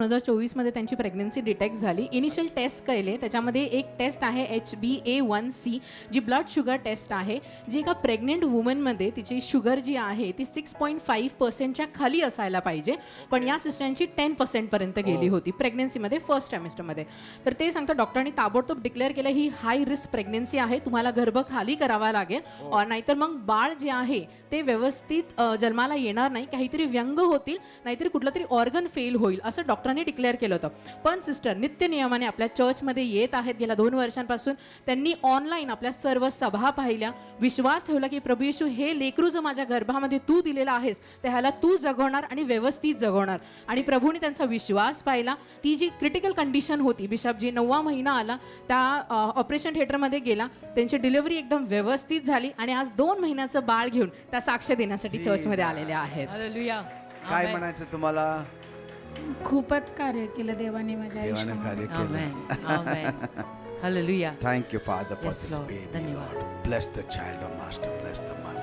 2024 मध्ये त्यांची pregnancy detect झाली. इनिशियल टेस्ट केले, त्याच्यामध्ये एक टेस्ट आहे HbA1c जी ब्लड शुगर टेस्ट आहे, जी एका प्रेग्नेंट वुमनमध्ये तिची शुगर जी आहे ती 6.5% खाली असायला पाहिजे, पण या सिस्टरांची 10% पर्यंत गेली होती प्रेग्नन्सीमध्ये फर्स्ट ट्रायमेस्टरमध्ये. तर ते सांगतं डॉक्टरांनी ताबडतोब डिक्लेअर केलं ही हाय रिस्क प्रेग्नन्सी आहे, तुम्हाला गर्भ खाली करावा लागेल, नाहीतर मग बाळ जे आहे ते व्यवस्थित जन्माला येणार नाही, काहीतरी व्यंग होतील, नाहीतरी कुठलं तरी ऑर्गन फेल होईल असं डॉक्टरांनी डिक्लेअर केलं होतं. पण सिस्टर नित्य नियमाने आपल्या चर्चमध्ये येत आहेत गेल्या 2 वर्षांपासून. त्यांनी ऑनलाईन आपल्या सर्व सभा पाहिल्या, विश्वास ठेवला की प्रभू येशू हे लेकरू जो माझ्या गर्भामध्ये तू दिलेला आहेस ते ह्याला तू जगवणार आणि व्यवस्थित जगवणार. आणि प्रभूने त्यांचा विश्वास पाहिला. ती जी क्रिटिकल कंडिशन होती बिशप जी 9वा महिना आला त्या ऑपरेशन थिएटरमध्ये गेला, त्यांची डिलिव्हरी एकदम व्यवस्थित झाली आणि आज 2 महिन्याचं बाळ घेऊन त्या साक्ष देण्यासाठी चर्चमध्ये आलेले आहेत. हालेलुया. काय म्हणायचं तुम्हाला? खूपच कार्य केलं देवाने माझ्या देवाने आयुष्यामध्ये. कार्य केलं. आमेन. Hallelujah. Thank you, Father, for Yes, this Lord. baby, धन्यवाद. Lord. Bless the child, O Master. Bless the mother.